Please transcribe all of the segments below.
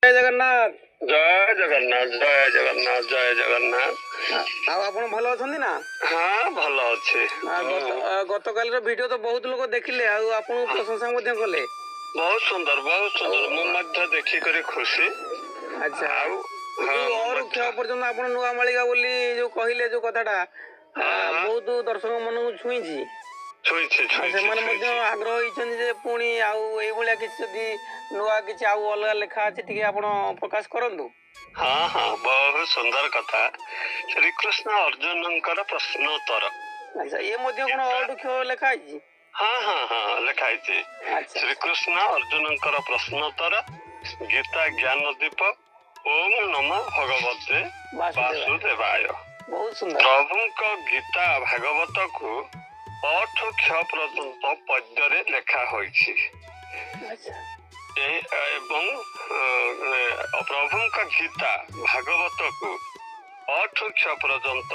ଜୟ ଜଗନ୍ନାଥ। ଜୟ ଜଗନ୍ନାଥ, ଜୟ ଜଗନ୍ନାଥ, ଜୟ ଜଗନ୍ନାଥ। ଆଉ ଆପଣ ଭଲ ଅଛନ୍ତି ନା? ହଁ ଭଲ ଅଛି। ଗତକାଲିର ଭିଡିଓ ତ ବହୁତ ଲୋକ ଦେଖିଲେ ଆଉ ଆପଣଙ୍କୁ ପ୍ରଶଂସା ମଧ୍ୟ କଲେ। ବହୁତ ସୁନ୍ଦର, ବହୁତ ସୁନ୍ଦର। ମୁଁ ମଧ୍ୟ ଦେଖିକରି ଖୁସି। ଆଚ୍ଛା, ଆଉ ଅରୁକ୍ଷ ପର୍ଯ୍ୟନ୍ତ ଆପଣ ନୂଆ ମାଳିକା ବୋଲି ଯୋଉ କହିଲେ ଯୋଉ କଥାଟା ବହୁତ ଦର୍ଶକ ମନକୁ ଛୁଇଁଛି। ସେମାନେ ମଧ୍ୟ ଆଗ୍ରହ ହେଇଛନ୍ତି ଯେ ପୁଣି ଆଉ ଏଇଭଳିଆ କିଛି ଯଦି ନୂଆ କିଛି ଆଉ ଅଲଗା ଲେଖା ଅଛି ଟିକେ ଆପଣ ପ୍ରକାଶ କରନ୍ତୁ। ହଁ ହଁ, ବହୁତ ସୁନ୍ଦର କଥା। ଶ୍ରୀକୃଷ୍ଣ ଅର୍ଜୁନଙ୍କର ପ୍ରଶ୍ନୋତ୍ତର। ଆଚ୍ଛା, ଇଏ ମଧ୍ୟ କଣ ଅରୁକ୍ଷ ଲେଖା ହେଇଛି? ହଁ ହଁ ହଁ, ଲେଖା ହେଇଛି। ଶ୍ରୀକୃଷ୍ଣ ଅର୍ଜୁନଙ୍କର ପ୍ରଶ୍ନୋତ୍ତର, ଗୀତା ଜ୍ଞାନ ଦୀପ, ଓಂ ନମ ଭଗବତେ ବାସୁଦେବାୟ। ବହୁତ ସୁନ୍ଦର। ପ୍ରଭୁଙ୍କ ଗୀତା ଭାଗବତକୁ ଅଠୁ କ୍ଷ ପର୍ଯ୍ୟନ୍ତ ପଦ୍ୟରେ ଲେଖା ହୋଇଛି। ଏବଂ ପ୍ରଭୁଙ୍କ ଗୀତା ଭାଗବତକୁ ଅଠୁ କ୍ଷ ପର୍ଯ୍ୟନ୍ତ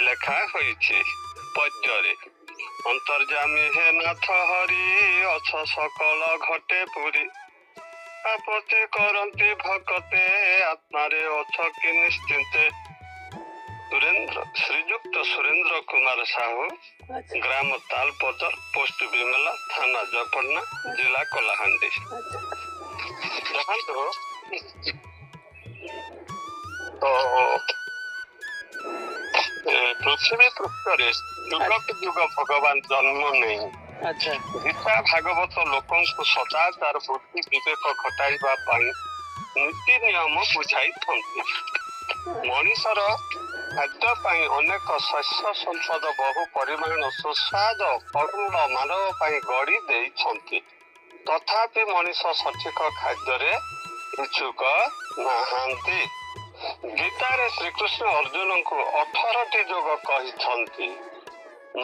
ଲେଖା ହୋଇଛି ପଦ୍ୟରେ। ଅନ୍ତର୍ଯାମୀ ହେ ନାଥ ହରି, ଅଛ ସକଳ ଘଟେ ପୁରୀ, ଆପତ୍ତି କରନ୍ତି ଭକତେ, ଆତ୍ମାରେ ଅଛ କି ନିଶ୍ଚିନ୍ତେ। ଶ୍ରୀଯୁକ୍ତ ସୁରେନ୍ଦ୍ର କୁମାର ସାହୁ, ଗ୍ରାମ ତାଲପଦର, ପୋଷ୍ଟ ବିମଲା, ଥାନା ଜପନା, ଜିଲ୍ଲା କଳାହାଣ୍ଡି। ଦେଖନ୍ତୁ, ପୃଥିବୀ ପୃଷ୍ଠରେ ଯୁଗକୁ ଯୁଗ ଭଗବାନ ଜନ୍ମ ନେଇ ଗୀତା ଭାଗବତ ଲୋକଙ୍କୁ ସଦାଚାର ବୁଦ୍ଧି ବିବେକ ଘଟାଇବା ପାଇଁ ନୀତି ନିୟମ ବୁଝାଇଥାନ୍ତି। ମଣିଷର ଖାଦ୍ୟ ପାଇଁ ଅନେକ ଶସ୍ୟ ସମ୍ପଦ ବହୁ ପରିମାଣ ସୁସ୍ୱାଦ ଫଳମୂଳ ମାନବ ପାଇଁ ଗଢ଼ି ଦେଇଛନ୍ତି। ତଥାପି ମଣିଷ ସଠିକ ଖାଦ୍ୟରେ ଇଚ୍ଛୁକ ନାହାନ୍ତି। ଗୀତାରେ ଶ୍ରୀକୃଷ୍ଣ ଅର୍ଜୁନଙ୍କୁ 18ଟି ଯୋଗ କହିଛନ୍ତି।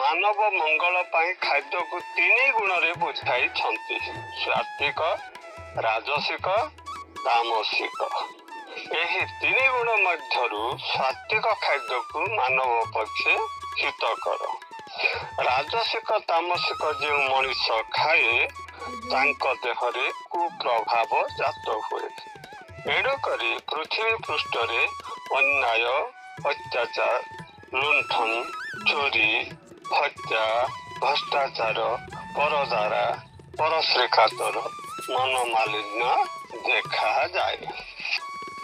ମାନବ ମଙ୍ଗଳ ପାଇଁ ଖାଦ୍ୟକୁ 3 ଗୁଣରେ ବୁଝାଇଛନ୍ତି: ସାତ୍ଵିକ, ରାଜସିକ, ତାମସିକ। ଏହି 3 ଗୁଣ ମଧ୍ୟରୁ ସାତ୍ଵିକ ଖାଦ୍ୟକୁ ମାନବ ପକ୍ଷେ ହିତକର। ରାଜସିକ ତାମସିକ ଯେଉଁ ମଣିଷ ଖାଏ ତାଙ୍କ ଦେହରେ କୁପ୍ରଭାବ ଜାତ ହୁଏ। ଏଣୁକରି ପୃଥିବୀ ପୃଷ୍ଠରେ ଅନ୍ୟାୟ, ଅତ୍ୟାଚାର, ଲୁଣ୍ଠନ, ଚୋରି, ହତ୍ୟା, ଭ୍ରଷ୍ଟାଚାର, ପରଦାରା, ପରଶ୍ରୀକାତର, ମନୋମାଳିନ୍ୟ ଦେଖାଯାଏ।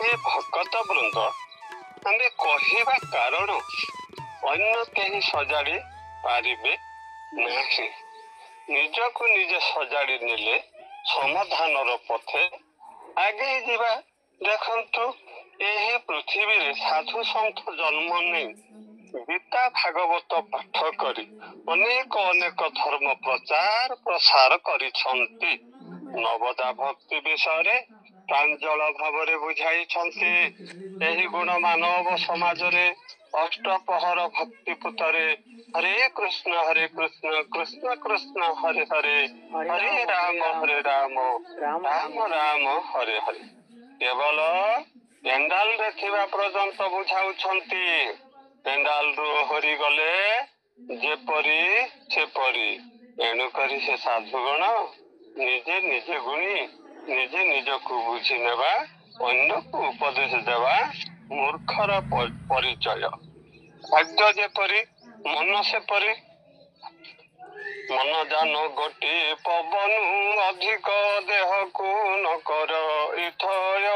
ଏ ଭକତ ବୃନ୍ଦ, ଆମେ କହିବା କାରଣ ଅନ୍ୟ କେହି ସଜାଡ଼ି ପାରିବେ ନାହିଁ। ନିଜକୁ ନିଜେ ସଜାଡ଼ି ନେଲେ ସମାଧାନର ପଥେ ଆଗେଇ ଯିବା। ଦେଖନ୍ତୁ, ଏହି ପୃଥିବୀରେ ସାଧୁ ସନ୍ଥ ଜନ୍ମ ନେଇ ଗୀତା ଭାଗବତ ପାଠ କରି ଅନେକ ଅନେକ ଧର୍ମ ପ୍ରଚାର ପ୍ରସାର କରିଛନ୍ତି। ନବଦା ଭକ୍ତି ବିଷୟରେ ପ୍ରାଞ୍ଜଳ ଭାବରେ ବୁଝାଇଛନ୍ତି। ଏହି ଗୁଣ ମାନବ ସମାଜରେ ଅଷ୍ଟପହର ଭକ୍ତି ପୁତରେ ହରେ କୃଷ୍ଣ କୃଷ୍ଣ କୃଷ୍ଣ ହରେ ହରେ, ହରେ ରାମ ରାମ ରାମ ହରେ ହରେ। କେବଳ ପେଣ୍ଡାଲରେ ଥିବା ପର୍ଯ୍ୟନ୍ତ ବୁଝାଉଛନ୍ତି। ପେଣ୍ଡାଲରୁ ଓହରିଗଲେ ଯେପରି ସେପରି। ଏଣୁକରି ସେ ସାଧୁଗଣ ନିଜେ ନିଜେ ଗୁଣି ନିଜେ ନିଜକୁ ବୁଝି ନେବା, ଅନ୍ୟକୁ ଉପଦେଶ ଦେବା ମୂର୍ଖର ପରିଚୟ। ଖାଦ୍ୟ ଯେପରି ମନ ସେପରି। ମନ ଯାନ ଗୋଟିଏ ପବନ, ଅଧିକ ଦେହକୁ ନ କର ଇଥୟ।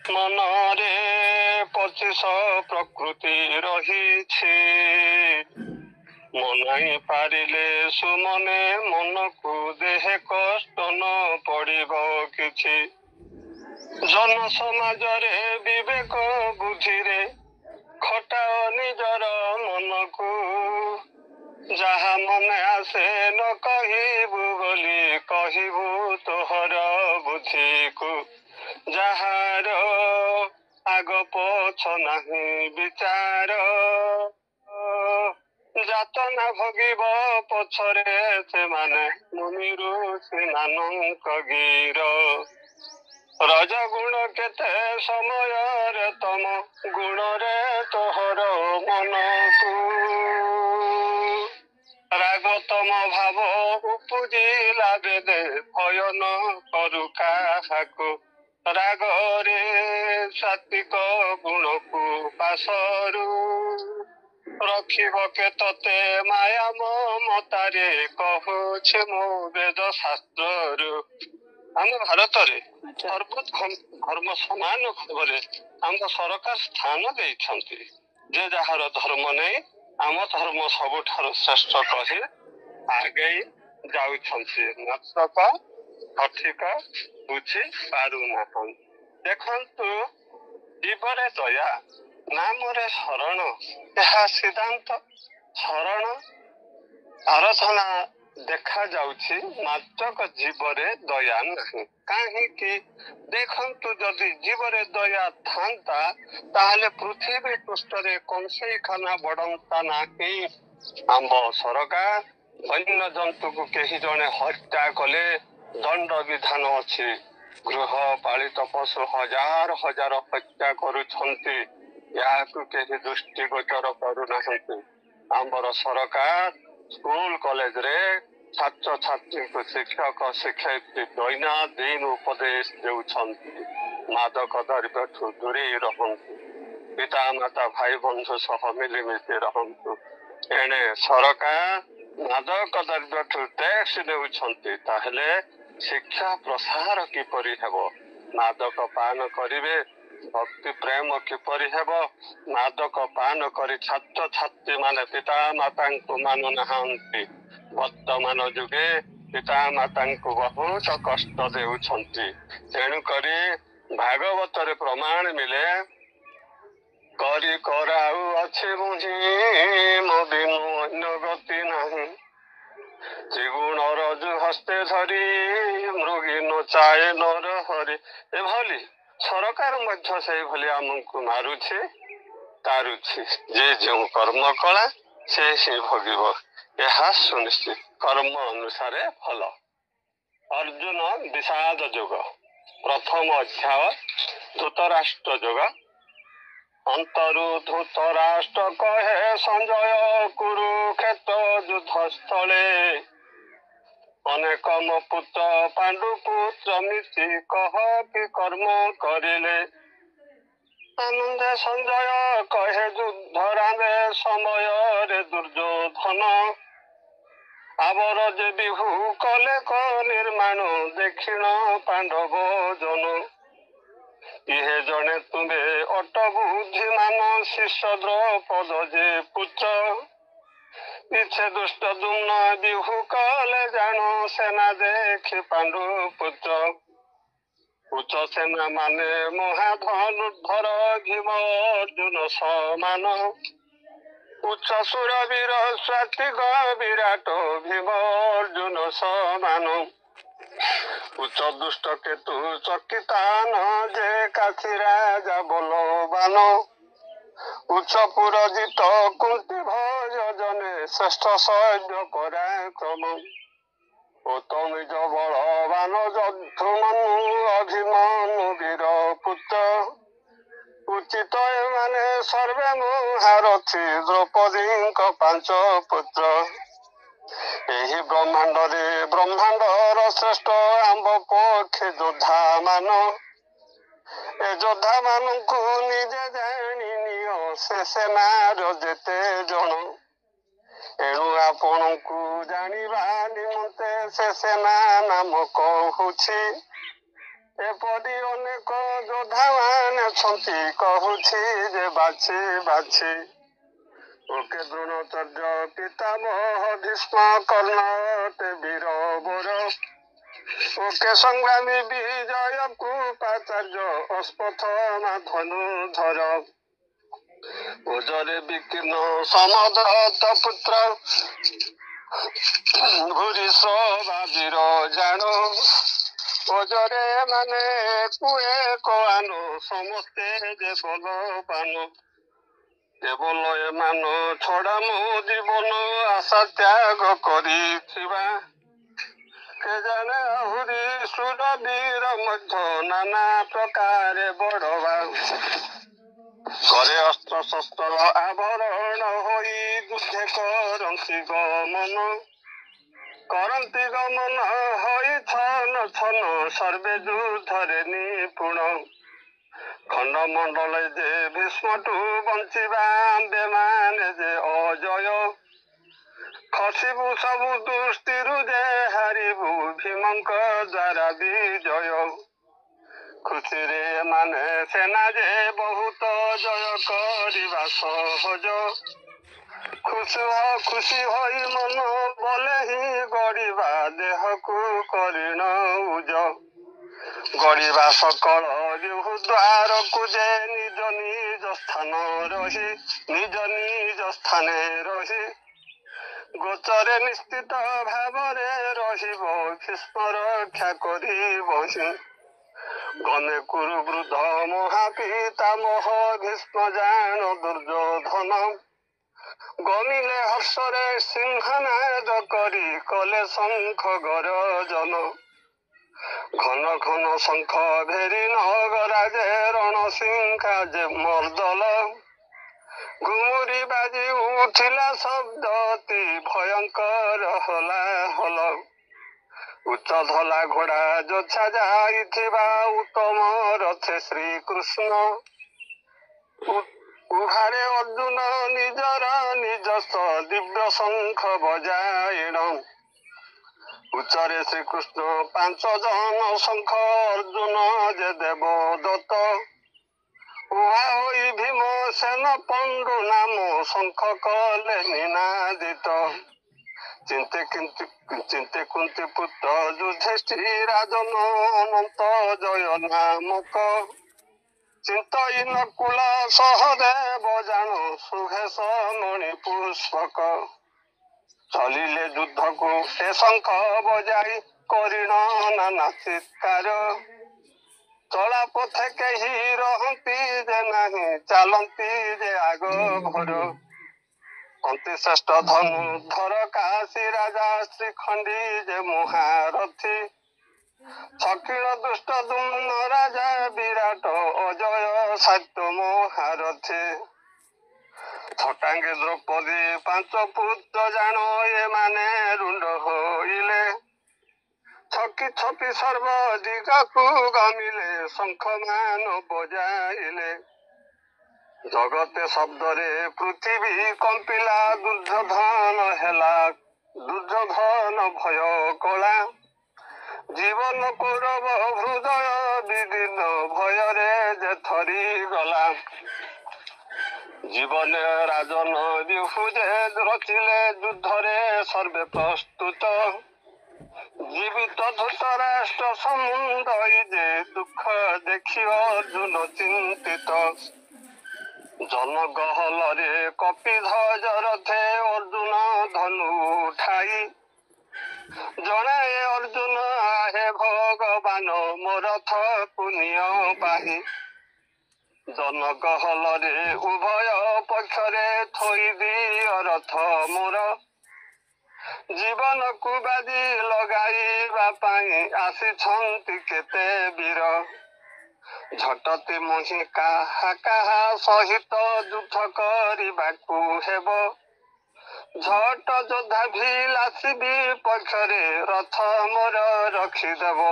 ମନରେ 25 ପ୍ରକୃତି ରହିଛି, ମନାଇ ପାରିଲେ ସୁମନେ ମନକୁ ଦେହେ କଷ୍ଟ ନ ପଡ଼ିବ କିଛି। ଜନ ସମାଜରେ ବିବେକ ବୁଦ୍ଧିରେ ଖଟାଅ ନିଜର ମନକୁ। ଯାହା ମନେ ଆସେ ନ କହିବୁ ବୋଲି କହିବୁ ତୋହର ବୁଦ୍ଧିକୁ। ଯାହାର ଆଗ ପଛ ନାହିଁ ବିଚାର, ଯାତନା ଭୋଗିବ ପଛରେ ସେମାନେ ମୁନିରୁ ସେମାନଙ୍କ ଗିର। ରଜଗୁଣ କେତେ ସମୟରେ ତମ ଗୁଣରେ ତୋହର ମନକୁ। ରାଗ ତମ ଭାବ ଉପୁଜିଲା ବେଦେ ଭୟ ନ କରୁ କାହାକୁ। ରାଗ ସାତ୍ବିକ ଗୁଣକୁ ପାଶରୁ ରଖିବ କେ ତତେ ମାୟା ମମତାରେ କହୁଛି ମୁଁ ବେଦ ଶାସ୍ତ୍ରରୁ। ଆମ ଭାରତରେ ଧର୍ମ ସମାନ ଭାବରେ ଆମ ସରକାର ସ୍ଥାନ ଦେଇଛନ୍ତି। ଯେ ଯାହାର ଧର୍ମ ନେଇ ଆମ ଧର୍ମ ସବୁଠାରୁ ଶ୍ରେଷ୍ଠ କହି ଆଗେଇ ଯାଉଛନ୍ତି। ମାତ୍ର ସଠିକ ବୁଝି ପାରୁନାହାନ୍ତି। ଦେଖନ୍ତୁ, ଜୀବରେ ଦୟା, ନାମରେ ଶରଣ, ଏହା ସିଦ୍ଧାନ୍ତ। ଶରଣ ଆରାଧନା ଦେଖାଯାଉଛି, ମାତ୍ର ଜୀବରେ ଦୟା ନାହିଁ। କାହିଁକି? ଦେଖନ୍ତୁ, ଯଦି ଜୀବରେ ଦୟା ଥାନ୍ତା ତାହେଲେ ପୃଥିବୀ ପୃଷ୍ଠରେ କଂସେଇଖାନା ବଢନ୍ତା ନାହିଁ। ଆମ ସରକାର ବନ୍ୟ ଜନ୍ତୁକୁ କେହି ଜଣେ ହତ୍ୟା କଲେ ଦଣ୍ଡ ବିଧାନ ଅଛି। ଗୃହପାଳିତ ପଶୁ ହଜାର ହଜାର ହତ୍ୟା କରୁଛନ୍ତି, ଏହାକୁ କେହି ଦୃଷ୍ଟିଗୋଚର କରୁନାହାନ୍ତି। ଆମର ସରକାର ସ୍କୁଲ କଲେଜରେ ଛାତ୍ରଛାତ୍ରୀଙ୍କୁ ଶିକ୍ଷକ ଶିକ୍ଷୟିତ୍ରୀ ଦୈନନ୍ଦିନ ଉପଦେଶ ଦେଉଛନ୍ତି, ମାଦକ ଦ୍ରବ୍ୟଠୁ ଦୂରେଇ ରହନ୍ତୁ, ପିତା ମାତା ଭାଇ ବନ୍ଧୁ ସହ ମିଳିମିଶି ରହନ୍ତୁ। ଏଣେ ସରକାର ମାଦକ ଦ୍ରବ୍ୟଠୁ ଟ୍ୟାକ୍ସ ନେଉଛନ୍ତି, ତାହେଲେ ଶିକ୍ଷା ପ୍ରସାର କିପରି ହେବ? ମାଦକ ପାନ କରିବେ, ଭକ୍ତି ପ୍ରେମ କିପରି ହେବ? ମାଦକ ପାନ କରି ଛାତ୍ରଛାତ୍ରୀ ମାନେ ପିତା ମାତାଙ୍କୁ ମାନୁନାହାନ୍ତି। ବର୍ତ୍ତମାନ ଯୁଗେ ପିତା ମାତାଙ୍କୁ ବହୁତ କଷ୍ଟ ଦେଉଛନ୍ତି। ତେଣୁକରି ଭାଗବତରେ ପ୍ରମାଣ ମିଳେ, କରି କରାଉ ଅଛି ବୁଝି ମୋ ବିନୁ ଅନ୍ୟ ଗତି ନାହିଁ। ତ୍ରିଗୁଣ ରଜୁ ହସ୍ତେ ଧରି ମୃଗୀ ନଚାଏ ନର ହରି। ଏଭଳି ସରକାର ମଧ୍ୟ ସେଇଭଳି ଆମକୁ ମାରୁଛି, ତାରୁଛି। ଯେ ଯେଉଁ କର୍ମ କଳା ସେ ହିଁ ଭୋଗିବ, ଏହା ସୁନିଶ୍ଚିତ। କର୍ମ ଅନୁସାରେ ଫଳ। ଅର୍ଜୁନ ବିଷାଦ ଯୋଗ। ପ୍ରଥମ ଅଧ୍ୟାୟ ଧୃତରାଷ୍ଟ୍ର ଯୋଗ। ଅନ୍ତରୁ ଧୃତରାଷ୍ଟ୍ର କହେ ସଞ୍ଜୟ କୁରୁକ୍ଷେତ୍ର ଯୁଦ୍ଧସ୍ଥଳେ, ଅନେକ ମୋ ପୁତ୍ର ପାଣ୍ଡୁ ପୁତ୍ର ମିଶି କହ କି କର୍ମ କରିଲେ। ଆନନ୍ଦେ ସଞ୍ଜୟ କହେ ଯୁଦ୍ଧ ରାମେ ସମୟରେ ଦୁର୍ଯ୍ୟୋଧନ, ଆବର ଯେ ବିହୁ କଲେ କ ନିର୍ମାଣ ଦେଖିଣ ପାଣ୍ଡବ ଜନ। ଇହେ ଜଣେ ତୁମେ ଅଟ ବୁଦ୍ଧିମାନ ଶିଷ୍ୟ ଦ୍ରୌପଦ ଯେ ପୁତ୍ର, ଇଚ୍ଛେ ଦୁଷ୍ଟ ଦୁମ୍ନ ବିହୁ କଲେ ଜାଣ ସେନା ଦେଖି ପାଣ୍ଡୁ ପୁତ୍ର। ଉଚ୍ଚ ସେନା ମାନେ ମହାଧନୁର୍ଦ୍ଧର ଭୀମ ଅର୍ଜୁନ ସମାନ, ଉଚ୍ଚ ସୁର ବୀର ସ୍ୱାତିକ ବିରାଟ ଭୀମ ଅର୍ଜୁନ ସମାନ। ଉଚ୍ଚ ଦୁଷ୍ଟ କେତୁ ଚକିତାନ ଯେ କାଶୀ ରାଜା ବଲବାନ, ଉଚ୍ଚ ପୁରଜିତ କୁନ୍ତି ଭଜ ଜନେ ଶ୍ରେଷ୍ଠ ସୈନ୍ୟ ପରାକ୍ରମ। ଓ ତମିଜ ବଳବାନ ଯଧୁମନୁ ଅଭିମନ୍ୟୁ ବୀର ପୁତ୍ର, ଉଚିତ ଏମାନେ ସର୍ବେ ମହାରଥୀ ଦ୍ରୌପଦୀଙ୍କ ପାଞ୍ଚ ପୁତ୍ର। ଏହି ବ୍ରହ୍ମାଣ୍ଡରେ ବ୍ରହ୍ମାଣ୍ଡର ଶ୍ରେଷ୍ଠ ଆମ୍ବ ପକ୍ଷେ ଯୋଦ୍ଧା ମାନ, ଏ ଯୋଦ୍ଧା ମାନଙ୍କୁ ନିଜେ ଜାଣି ନିଅ ସେ ସେନାର ଯେତେ ଜଣ। ଏଣୁ ଆପଣଙ୍କୁ ଜାଣିବା ନିମନ୍ତେ ସେ ସେନା ନାମ କହୁଛି, ଏପରି ଅନେକ ଯୋଦ୍ଧା ମାନେ ଅଛନ୍ତି କହୁଛି ଯେ ବାଛି ବାଛି। ଓକେ ଦ୍ରୋଣାଚାର୍ଯ୍ୟ ପିତାମହ ଭୀଷ୍ମ କର୍ଣ୍ଣ ଅଟେ ବୀର ବର, ଓକେ ସଂଗ୍ରାମୀ ବିଜୟ କୃପାଚାର୍ଯ୍ୟ ଅଶ୍ୱତ୍ଥାମା ଧନୁଧର। ଓଜରେ ବିକୀର୍ଣ୍ଣ ସମଦତ୍ତ ପୁତ୍ର ଭୂରିଶ ବା ବୀର ଜାଣ, ଓଜରେ ମାନେ କୁଏ କଆନ ସମସ୍ତେ ଯେ ବଲବାନ। କେବଳ ଏମାନ ଛଡ଼ା ମୋ ଜୀବନ ଆଶା ତ୍ୟାଗ କରିଥିବା, କେଜାଣେ ଆହୁରି ସୁର ବୀର ମଧ୍ୟ ନାନା ପ୍ରକାରେ ବଢବା। କରେ ଅସ୍ତ୍ର ଶସ୍ତ୍ର ଆଭରଣ ହୋଇ ଯୁଦ୍ଧେ କରନ୍ତି ଗମନ, କରନ୍ତି ଗମନ ହୋଇ ଛନ ଛନ ସର୍ବେ ଯୁଦ୍ଧରେ ନିପୁଣ। ଖଣ୍ଡମଣ୍ଡଳ ଯେ ଭୀଷ୍ମଠୁ ବଞ୍ଚିବା ଆମ୍ଭେମାନେ ଯେ ଅଜୟ ଖସିବୁ ସବୁ ଦୃଷ୍ଟିରୁ ଯେ ହାରିବୁ ଭୀମଙ୍କ ଦ୍ୱାରା ବିଜୟ ଖୁସିରେ ମାନେ ସେନା ଯେ ବହୁତ ଜୟ କରିବା ସହଜ ଖୁସି ହୋଇ ମନ ବଲେ ହିଁ ଗଡ଼ିବା ଦେହକୁ କରିଣ ଉଜ ଗଡ଼ିବା ସକଳ ଦ୍ୱାରକୁ ଯେ ନିଜ ନିଜ ସ୍ଥାନ ସ୍ଥାନେ ରହି ଗୋଚରେ ନିଶ୍ଚିତ ଭାବରେ ରହିବ ଭୀଷ୍ମ ରକ୍ଷା କରିବ ଗନେ କୁରୁ ବୃଦ୍ଧ ମହାପିତାମହ ଭୀଷ୍ମ ଜାଣ ଦୁର୍ଯ୍ୟୋଧନ ଗମିଲେ ହର୍ଷରେ ସିଂହନାଦ କରି କଲେ ଶଙ୍ଖ ଗରଜନ ଘନ ଘନ ଶଙ୍ଖ ଭେରି ନଗରାଜେ ରଣସିଂହା ଯେ ମର୍ଦଲ ଘୁମୁରି ବାଜି ଉଠିଲା ଶବ୍ଦ ଅତି ଭୟଙ୍କର ହଲା ହଲ ଉଚ୍ଚ ଧଲା ଘୋଡ଼ା ଯୋଛା ଯାଇଥିବା ଉତ୍ତମ ରଥେ ଶ୍ରୀକୃଷ୍ଣ ଉହାରେ ଅର୍ଜୁନ ନିଜର ନିଜସ୍ୱ ଦିବ୍ୟ ଶଙ୍ଖ ବଜାଇଣ ଉଚ୍ଚରେ ଶ୍ରୀକୃଷ୍ଣ 5 ଜନ ଶଙ୍ଖ ଅର୍ଜୁନ ଯେ ଦେବଦତ୍ତ ଉହା ହୋଇ ଭୀମ ସେନ ପଣ୍ଡୁ ନାମ ଶଙ୍ଖ କଲେ ନିନାଦିତ ଚିନ୍ତେ କୁନ୍ତି ପୁତ୍ର ଯୁଧିଷ୍ଠି ରାଜନ ଅନନ୍ତ ଜୟ ନାମକ ଚିନ୍ତଇ ନକୁଳ ସହଦେବ ଜାଣ ସୁଘେଷ ମଣି ପୁଷ୍ପକ ଚଲିଲେ ଯୁଦ୍ଧକୁ ଏ ଶଙ୍ଖ ବଜାଇ କରିଣ ନାନା ଚିତ୍କାର ଚଳା ପଥେ କେହି ରହନ୍ତି ଯେ ନାହିଁ ଚାଲନ୍ତି ଯେ ଆଗ ଭର କନ୍ତି ଶ୍ରେଷ୍ଠ ଧନୁଧର କାଶୀ ରାଜା ଶ୍ରୀଖଣ୍ଡୀ ଯେ ମହାରଥୀ ଛକିଳ ଦୁଷ୍ଟ ଦୁମ୍ନ ରାଜା ବିରାଟ ଅଜୟ ସାତ୍ୟ ମହାରଥୀ ଛଟାଙ୍ଗେ ଦ୍ରୌପଦୀ 5 ପୁତ୍ର ଜାଣ ଏମାନେ ରୁଣ୍ଡ ହୋଇଲେ ଛକି ଛପି ସର୍ବ ଦିଗକୁ ଗମିଲେ ଶଙ୍ଖ ମାନ ବଜାଇଲେ ଜଗତେ ଶବ୍ଦରେ ପୃଥିବୀ କମ୍ପିଲା ଦୁର୍ଯ୍ୟୋଧନ ଭୟ କଳା ଜୀବନ କୌରବ ହୃଦୟ ବିଦୀର୍ଣ୍ଣ ଭୟରେ ଯେ ଥରିଗଲା ଜୀବନ ରାଜନ ବିହୁ ଯେ ରଚିଲେ ଯୁଦ୍ଧରେ ସର୍ବେ ପ୍ରସ୍ତୁତ ଜୀବିତ ଧୃତରାଷ୍ଟ୍ର ସମୁନ୍ଦ ଯେ ଦୁଃଖ ଦେଖି ଅର୍ଜୁନ ଚିନ୍ତିତ ଜନଗହଳରେ କପିଧ୍ୱଜ ରଥେ ଅର୍ଜୁନ ଧନୁ ଉଠାଇ ଜଣାଏ ଅର୍ଜୁନ ଆହେ ଭଗବାନ ମୋ ରଥକୁ ନିଅ ପାହି ଜନଗହଳରେ ଉଭୟ ପକ୍ଷରେ ଥୋଇ ଦିଅ ରଥ ମୋର ଜୀବନକୁ ବାଜି ଲଗାଇବା ପାଇଁ ଆସିଛନ୍ତି କେତେ ବୀର ଝଟତି ମୁହିଁ କାହା ସହିତ ଯୁଦ୍ଧ କରିବାକୁ ହେବ ଝଟ ଯୋଦ୍ଧା ଭିଲ ଆସିବି ପକ୍ଷରେ ରଥ ମୋର ରଖିଦେବ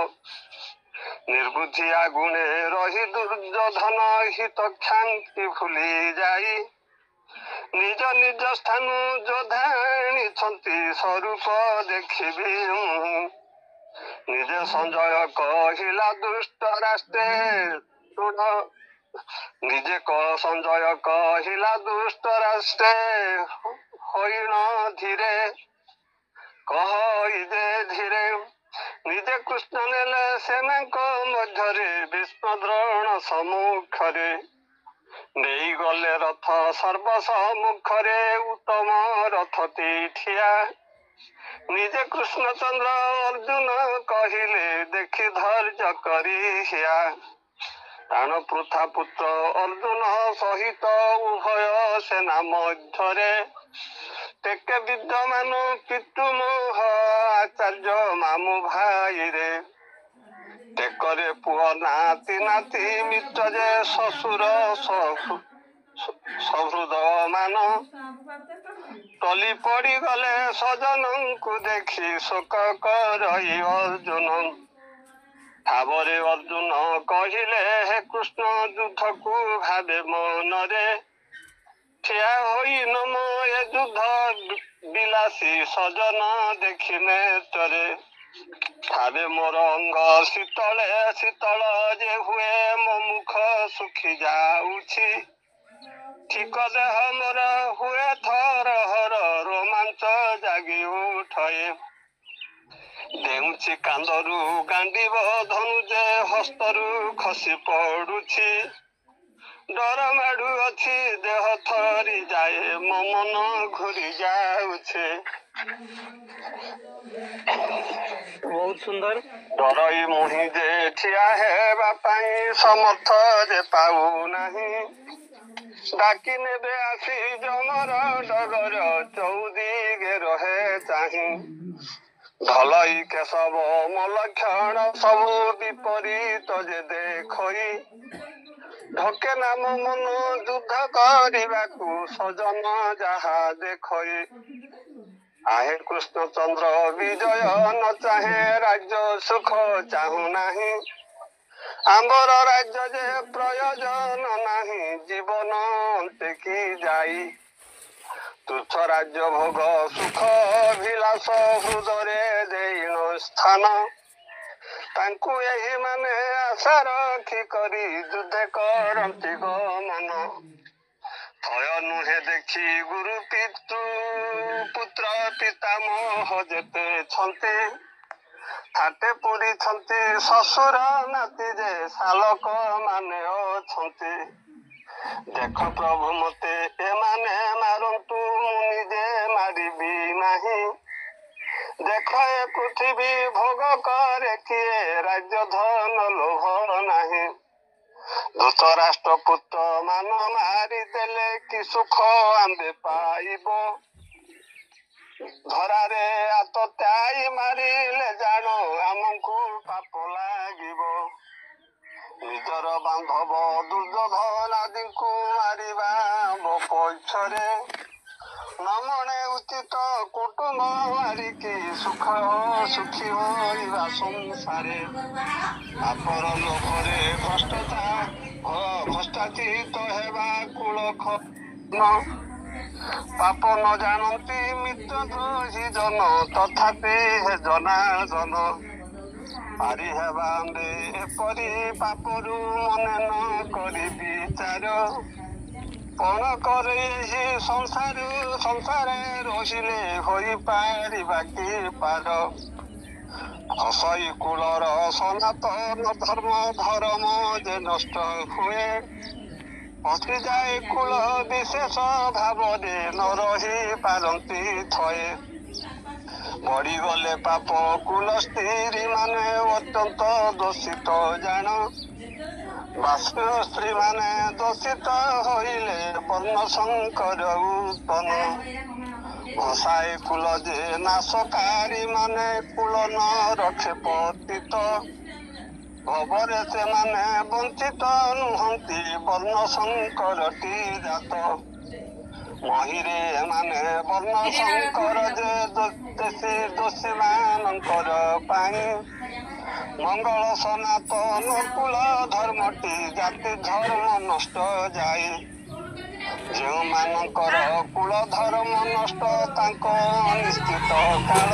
ନିର୍ବୁଦ୍ଧି ଆଗୁଣେ ରହି ଦୁର୍ଯ୍ୟୋଧନ ହିତ କ୍ଷାନ୍ତି ଭୁଲି ଯାଇ ନିଜ ନିଜ ସ୍ଥାନ ଯୋଦ୍ଧା ଆଣିଛନ୍ତି ସ୍ୱରୂପ ଦେଖିବି ନିଜେ ସଞ୍ଜୟ କହିଲା ଦୁଷ୍ଟ ରାଷ୍ଟ୍ରେ ଶୁଣ ନିଜେ ସଞ୍ଜୟ କହିଲା ଦୁଷ୍ଟ ରାଷ୍ଟ୍ରେ ହୋଇଣ ଧୀରେ କହି ଯେ ଧୀରେ ନିଜେ କୃଷ୍ଣ ନେଲେ ସେନାଙ୍କ ମଧ୍ୟରେ ଭୀଷ୍ମ ଦ୍ରୋଣ ସମ୍ମୁଖରେ ନେଇଗଲେ ରଥ ସର୍ବସମ୍ମୁଖରେ ଉତ୍ତମ ରଥଟି ଠିଆ ନିଜେ କୃଷ୍ଣଚନ୍ଦ୍ର ଅର୍ଜୁନ କହିଲେ ଦେଖି ଧୈର୍ଯ୍ୟ କରି ହିଆ ପ୍ରାଣ ପୃଥା ପୁତ୍ର ଅର୍ଜୁନ ସହିତ ଉଭୟ ସେନା ମଧ୍ୟରେ ଟେକେ ବିଦ୍ୟମାନ ପିତୃମୋହ ଆଚାର୍ଯ୍ୟ ମାମୁ ଭାଇରେ ଟେକରେ ପୁଅ ନାତି ନାତି ମିତ୍ର ଯେ ଶ୍ୱଶୁର ସହୃଦ ମାନ ଟଲି ପଡ଼ିଗଲେ ସଜନଙ୍କୁ ଦେଖି ଶୋକ କରଇ ଅର୍ଜୁନ ଭାବରେ ଅର୍ଜୁନ କହିଲେ ହେ କୃଷ୍ଣ ଯୁଦ୍ଧକୁ ଭାବେ ମନରେ ଠିଆ ହୋଇ ନମ ଏ ଯୁଦ୍ଧ ବିଲାସୀ ସଜନ ଦେଖିନେ ତରେ ଭାବେ ମୋର ଅଙ୍ଗ ଶୀତଳେ ଶୀତଳ ଯେ ହୁଏ ମୋ ମୁଖ ଶୁଖି ଯାଉଛି ଠିକ ଦେହ ମୋର ହୁଏ ଥର ହର ରୋମାଞ୍ଚ ଜାଗି ଉଠଏ ଦେଉଛି କାନ୍ଦରୁ ଗାଣ୍ଡିବ ଧନୁଜେ ହସ୍ତରୁ ଖସି ପଡୁଛି ଡର ମାଡୁଅଛି ଦେହ ଥରି ଯାଏ ମୋ ମନ ଘୁରି ଯାଉଛି ବହୁତ ସୁନ୍ଦର ଡରଇ ମୁହିଁ ଯେ ଠିଆ ହେବା ପାଇଁ ସମର୍ଥ ଯେ ପାଉନାହିଁ ଡାକି ନେବେ ଆସି ଜମର ଡଗର ଚୌଦିଗେ ରହେ ଚାହିଁ ଧଲଇ କେଶବ ମଲକ୍ଷଣ ସବୁ ବିପରୀତ ଯେ ଦେଖଇ ଢକେ ନାମ ମନ ଯୁଦ୍ଧ କରିବାକୁ ସଜନ ଯାହା ଦେଖଇ ଆହେ କୃଷ୍ଣଚନ୍ଦ୍ର ବିଜୟ ନ ଚାହେଁ ରାଜ୍ୟ ସୁଖ ଚାହୁଁନାହିଁ ଆମ୍ବର ରାଜ୍ୟ ଯେ ପ୍ରୟୋଜନ ନାହିଁ ଜୀବନ ଅନ୍ତେ କି ଯାଇ ତୁଚ୍ଛ ରାଜ୍ୟ ଭୋଗ ସୁଖ ଅଭିଳାଷ ହୃଦରେ ଦେଇନ ସ୍ଥାନ ତାଙ୍କୁ ଏହି ମାନେ ଆଶା ରଖି କରି ଯୁଦ୍ଧେ କରନ୍ତି ଗମନ ଭୟ ନୁହେଁ ଦେଖି ଗୁରୁ ପିତୃ ପୁତ୍ର ପିତାମହ ଯେତେ ଛନ୍ତି ଥାଟେ ପୁରିଛନ୍ତି ଶ୍ୱଶୁର ନାତି ଯେ ଶାଲକ ମାନେ ଅଛନ୍ତି ଦେଖ ପ୍ରଭୁ ମତେ ଏମାନେ ମାରନ୍ତୁ ମୁଁ ନିଜେ ମାରିବି ନାହିଁ ଦେଖ ଏ ପୃଥିବୀ ଭୋଗ କରେ କିଏ ରାଜ୍ୟ ଧନ ଲୋଭ ନାହିଁ ଧୃତରାଷ୍ଟ୍ର ପୁତ୍ର ମାନ ମାରିଦେଲେ କି ସୁଖ ଆମ୍ଭେ ପାଇବ ଧରାରେ ଆତତାଇ ମାରିଲେ ଜାଣ ଆମକୁ ପାପ ଲାଗିବ ନିଜର ବାନ୍ଧବ ଦୁର୍ଯୋଧନ ଆଦିଙ୍କୁ ମାରିବା ଆମ ପଛରେ ନମଣେ ଉଚିତ କୁଟୁମ୍ବ ମାରିକି ସୁଖ ସୁଖୀ ହୋଇବା ସଂସାରେ ଆପର ଲୋଭରେ ଭ୍ରଷ୍ଟାଚିତ ହେବା କୁଳ ପାପ ନ ଜାଣନ୍ତି ମିତ୍ର ଦ୍ରୋହୀ ଜନ ତଥାପି ହେ ଜନାର୍ଦ୍ଦନ ପାରି ହେବା ଆମ୍ଭେ ଏପରି ପାପରୁ ମନେ ନ କରି ବିଚାର କଣ କରି ଏହି ସଂସାରେ ରହିଲେ ହୋଇପାରିବା କି ପାର ହସଇ କୁଳର ସନାତନ ଧର୍ମ ଯେ ନଷ୍ଟ ହୁଏ ପଶିଯାଏ କୁଳ ବିଶେଷ ଭାବରେ ନ ରହି ପାରନ୍ତି ଥଏ ବଢିଗଲେ ପାପ କୁଲ ସ୍ତ୍ରୀ ମାନେ ଅତ୍ୟନ୍ତ ଦୋଷିତ ଜାଣ ବାଷ୍ପ ସ୍ତ୍ରୀ ମାନେ ଦୋଷିତ ହୋଇଲେ ବର୍ଣ୍ଣ ଶଙ୍କର ଉତ୍ପନ୍ନ ଘୋଷାଏ କୁଲ ଯେ ନାଶକାରୀ ମାନେ କୁଳ ନ ରଖେ ପତିତ ଭବରେ ସେମାନେ ବଞ୍ଚିତ ନୁହନ୍ତି ବର୍ଣ୍ଣ ଶଙ୍କରଟି ଜାତ ମହିରେ ଏମାନେ ବର୍ଣ୍ଣ ଶଙ୍କର ଯେ ଦୋଷୀ ମାନଙ୍କର ପାଇଁ ମଙ୍ଗଳ ସନାତନ କୁଳ ଧର୍ମଟି ଜାତି ଧର୍ମ ନଷ୍ଟ ଯାଏ ଯେଉଁମାନଙ୍କର କୁଳ ଧର୍ମ ନଷ୍ଟ ତାଙ୍କ ନିଶ୍ଚିତ କାଳ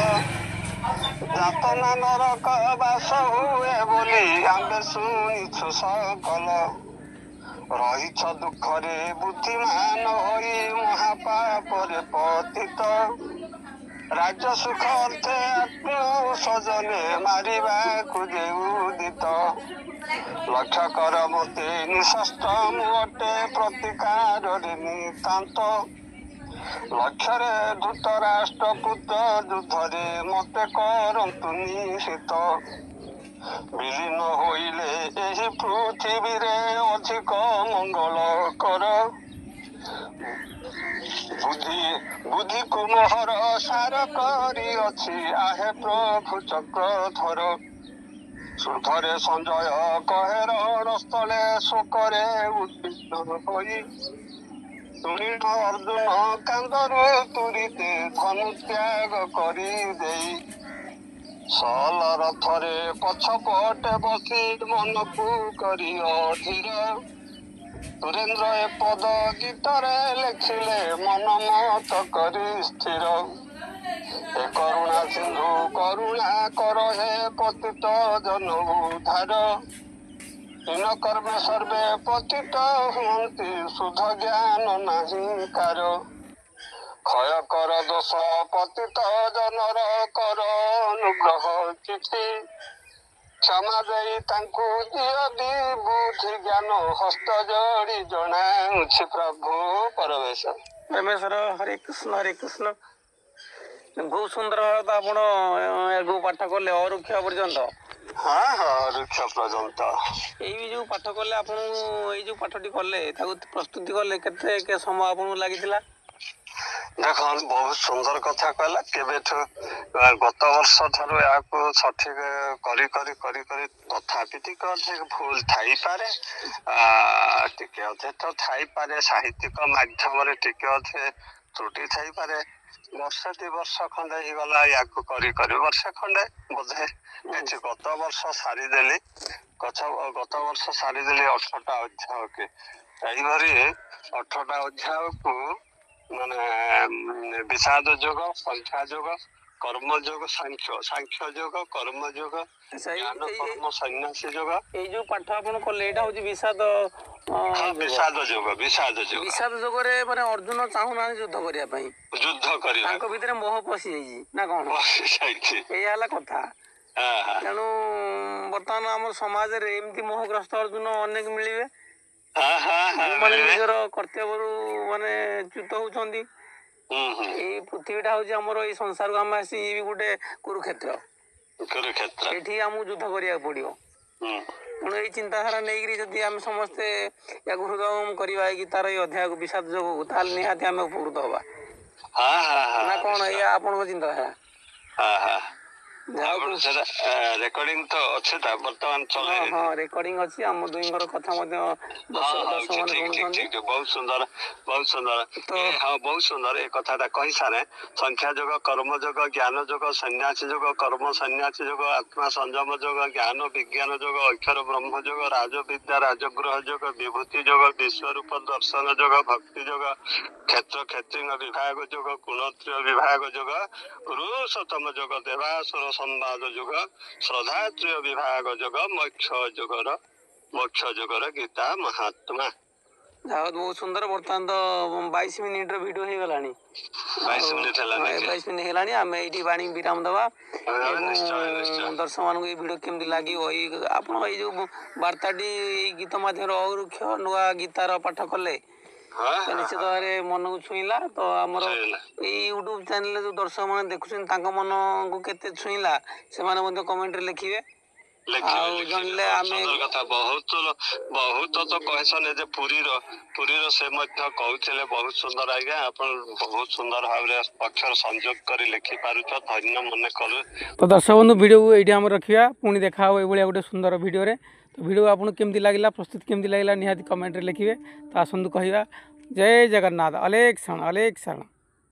ଯାତନା ନରକ ବାସ ହୁଏ ବୋଲି ଆମ୍ଭେ ଶୁଣିଛୁ ସକଲ ରହିଛ ଦୁଃଖରେ ବୁଦ୍ଧିମାନ ହୋଇ ମହାପାପରେ ପତିତ ରାଜ୍ୟ ସୁଖ ଅର୍ଥେ ଆତ୍ମୀୟ ସଜନେ ମାରିବାକୁ ଯେ ଉଦିତ ଲକ୍ଷ୍ୟ କର ମତେ ନିଃଶସ୍ତ୍ର ମୁଁ ଅଟେ ପ୍ରତିକାରରେ ନିତାନ୍ତ ଲକ୍ଷ୍ୟରେ ଧୃତରାଷ୍ଟ୍ର ପୁତ୍ର ଯୁଦ୍ଧରେ ମତେ କରନ୍ତୁ ନିଷିତ ବିଲୀନ ହୋଇଲେ ଏହି ପୃଥିବୀରେ ଅଧିକ ମଙ୍ଗଳ କର ବୁଦ୍ଧିକୁ ମୋହର ସାର କରିଅଛି ଆହେ ପ୍ରଭୁ ଚକ୍ରଧର ସୁଧରେ ସଞ୍ଜୟ କହେ ରଣସ୍ଥଳେ ଶୋକରେ ଉଦ୍ବିଗ୍ନ ହୋଇ ଶୁଣିଲ ଅର୍ଜୁନ କାନ୍ଦରୁ ତୁରିତେ ଧନୁ ତ୍ୟାଗ କରି ଦେଇ ସଲ ରଥରେ ପଛପଟେ ବସି ମନକୁ କରି ଅଧୀର ସୁରେନ୍ଦ୍ର ଏ ପଦ ଗୀତରେ ଲେଖିଲେ ମନ ମତ କରି ସ୍ଥିର ଏ କରୁଣା ସିନ୍ଧୁ କରୁଣା କର ହେ ପତିତ ଜନ ଉଦ୍ଧାର ହୀନ କର୍ମେ ସର୍ବେ ପତିତ ହୁଅନ୍ତି ସୁଧ ଜ୍ଞାନ ନାହିଁ କାର ক্ষয় কর দোষ পতিত জনর কর অনুগ্রহ କିଛି କ୍ଷମା ଦେଇ ତାଙ୍କୁ ଦିଅ ବୁଦ୍ଧି ଜ୍ଞାନ ହସ୍ତ ଯୋଡ଼ି ଜଣାଉଛି ପ୍ରଭୁ ପରମେଶ୍ୱର। ପରମେଶ୍ୱର ହରେ କୃଷ୍ଣ ବହୁତ ସୁନ୍ଦର ଭାବେ ତ ଆପଣ ଏହାକୁ ପାଠ କଲେ ଅରୁକ୍ଷ ପର୍ଯ୍ୟନ୍ତ। ହଁ ହଁ ରୁକ୍ଷ ପର୍ଯ୍ୟନ୍ତ। ଏଇ ଯୋଉ ପାଠ କଲେ ଆପଣଙ୍କୁ ଏଇ ଯୋଉ ପାଠଟି କଲେ ତାକୁ ପ୍ରସ୍ତୁତି କଲେ କେତେ ସମୟ ଆପଣଙ୍କୁ ଲାଗିଥିଲା? ଦେଖନ୍ତୁ ବହୁତ ସୁନ୍ଦର କଥା କହିଲା। କେବେଠୁ ଗତ ବର୍ଷ ଠାରୁ ଏହାକୁ ସଠିକ କରି କରି କରି କରି ତଥାପି ଟିକେ ଅଧିକ ଭୁଲ ଥାଇପାରେ, ଟିକେ ଅଧିକ ଥାଇପାରେ, ସାହିତ୍ୟିକ ମାଧ୍ୟମରେ ଟିକେ ଅଧିକ ତ୍ରୁଟି ଥାଇପାରେ। ବର୍ଷେ 2 ବର୍ଷ ଖଣ୍ଡେ ହେଇଗଲା ୟାକୁ କରି କରି ବର୍ଷେ ଖଣ୍ଡେ ବୋଧେ କିଛି ଗତ ବର୍ଷ ସାରିଦେଲି 18ଟା ଅଧ୍ୟାୟ କି ଏଇଭଳି 18ଟା ଅଧ୍ୟାୟକୁ ମାନେ ବିଷାଦ ଯୋଗ, ସଂଖ୍ୟା ଯୋଗ, କର୍ମ ଯୋଗ, ସାଂଖ୍ୟ ଯୋଗ, କର୍ମ ଯୋଗ, ଜ୍ଞାନ କର୍ମ ସନ୍ନ୍ୟାସୀ ଯୋଗ। ଏଇ ଯୋଉ ପାଠ ଆପଣ କଲେ ଏଇଟା ହଉଛି ବିଷାଦ ଯୋଗ। ବିଷାଦ ଯୋଗରେ ମାନେ ଅର୍ଜୁନ ଚାହୁଁନାହାନ୍ତି ଯୁଦ୍ଧ କରିବା ପାଇଁ, ତାଙ୍କ ଭିତରେ ମୋହ ପଶି ଯାଇଛି ନା କଣ? ଏଇଆ ହେଲା କଥା। ତେଣୁ ବର୍ତ୍ତମାନ ଆମର ସମାଜରେ ଏମିତି ମୋହଗ୍ରସ୍ତ ଅର୍ଜୁନ ଅନେକ ମିଳିବେ, ଯୋଉମାନେ ନିଜର କର୍ତ୍ତବ୍ୟରୁ ମାନେ ଚ୍ୟୁତ ହଉଛନ୍ତି। ଏଇ ପୃଥିବୀଟା ହଉଛି ଆମର, ଏଇ ସଂସାରକୁ ଆମେ ଆସି ଇଏ ବି ଗୋଟେ କୁରୁକ୍ଷେତ୍ର। ଏଠି ଆମକୁ ଯୁଦ୍ଧ କରିବାକୁ ପଡିବ। ତେଣୁ ଏଇ ଚିନ୍ତାଧାରା ନେଇକିରି ଯଦି ଆମେ ସମସ୍ତେ ୟାକୁ ହୃଦୟଙ୍ଗମ କରିବା କି ତାର ଏଇ ଅଧ୍ୟାୟକୁ ବିଷାଦ ଯୋଗକୁ, ତାହେଲେ ନିହାତି ଆମେ ଉପକୃତ ହବା ନା କଣ? ଏଇଆ ଆପଣଙ୍କ ଚିନ୍ତାଧାରା? ରେକର୍ଡିଂ ତ ଅଛି ତା ବର୍ତ୍ତମାନ ଚଲେଇବେ। ହଁ ରେକର୍ଡିଂ ଅଛି, ଆମ ଦୁଇଙ୍କର କଥା ମଧ୍ୟ ଦର୍ଶକମାନେ ଶୁଣୁଛନ୍ତି। ବହୁତ ସୁନ୍ଦର ବହୁତ ସୁନ୍ଦର ଏ କଥାଟା କହିସାରେ। ସଂଖ୍ୟା ଯୋଗ, କର୍ମ ଯୋଗ, ଜ୍ଞାନ ଯୋଗ, ସନ୍ନ୍ୟାସୀ ଯୋଗ, କର୍ମ ସନ୍ନ୍ୟାସୀ ଯୋଗ, ଆତ୍ମା ସଂଯମ ଯୋଗ, ଜ୍ଞାନ ବିଜ୍ଞାନ ଯୋଗ, ଅକ୍ଷର ବ୍ରହ୍ମ ଯୋଗ, ରାଜବିଦ୍ୟା ରାଜଗୃହ ଯୋଗ, ବିଭୂତି ଯୋଗ, ବିଶ୍ୱରୂପ ଦର୍ଶନ ଯୋଗ, ଭକ୍ତି ଯୋଗ, କ୍ଷେତ୍ର କ୍ଷେତ୍ରୀଙ୍କ ବିଭାଗ ଯୋଗ, ଗୁଣତ୍ରୟ ବିଭାଗ ଯୋଗ, ପୁରୁଷୋତ୍ତମ ଯୋଗ, ଦେବାସୁର ସମ୍ବାଦ ଯୋଗ, ଶ୍ରଦ୍ଧାତ୍ରୟ ବିଭାଗ ଯୋଗ, ମୋକ୍ଷ ଯୋଗର ଗୀତା ମହାତ୍ମା। ବହୁତ ସୁନ୍ଦର। ବର୍ତ୍ତମାନ ତ 22 ମିନିଟର ଭିଡିଓ ହେଇଗଲାଣି। 22 ମିନିଟ ହେଲାଣି। ଆମେ ଏଇଠି ବାଣୀ ବିରାମ ଦେବା ଏବଂ ଦର୍ଶକ ମାନଙ୍କୁ ଏଇ ଭିଡିଓ କେମିତି ଲାଗିବ, ଆପଣ ଏଇ ଯୋଉ ବାର୍ତ୍ତାଟି ଏଇ ଗୀତ ମାଧ୍ୟମରେ ଅରୁକ୍ଷ ନୂଆ ଗୀତାର ପାଠ କଲେ ନିଶ୍ଚିତ ଭାବରେ ମନକୁ ଛୁଇଁଲା। ତ ଆମର ଏଇ ୟୁଟ୍ୟୁବ ଚ୍ୟାନେଲରେ ଯୋଉ ଦର୍ଶକ ମାନେ ଦେଖୁଛନ୍ତି ତାଙ୍କ ମନକୁ କେତେ ଛୁଇଁଲା ସେମାନେ ମଧ୍ୟ କମେଣ୍ଟରେ ଲେଖିବେ। ଆଉ ଜାଣିଲେ ଆମେ କଥା ବହୁତ ତ କହିସନ ଯେ ପୁରୀର ସେ ମଧ୍ୟ କହୁଥିଲେ ବହୁତ ସୁନ୍ଦର। ଆଜ୍ଞା ଆପଣ ବହୁତ ସୁନ୍ଦର ଭାବରେ ଅକ୍ଷର ସଂଯୋଗ କରି ଲେଖି ପାରୁଛ, ଧନ୍ୟ ମନେ କରୁ। ତ ଦର୍ଶକ ବନ୍ଧୁ ଭିଡ଼ିଓକୁ ଏଇଠି ଆମେ ରଖିବା, ପୁଣି ଦେଖା ହେବ ଏଇଭଳିଆ ଗୋଟେ ସୁନ୍ଦର ଭିଡ଼ିଓରେ। ତ ଭିଡ଼ିଓ ଆପଣଙ୍କୁ କେମିତି ଲାଗିଲା, ପ୍ରସ୍ତୁତି କେମିତି ଲାଗିଲା ନିହାତି କମେଣ୍ଟରେ ଲେଖିବେ। ତ ଆସନ୍ତୁ କହିବା ଜୟ ଜଗନ୍ନାଥ, ଅଲେଖ ଶରଣ।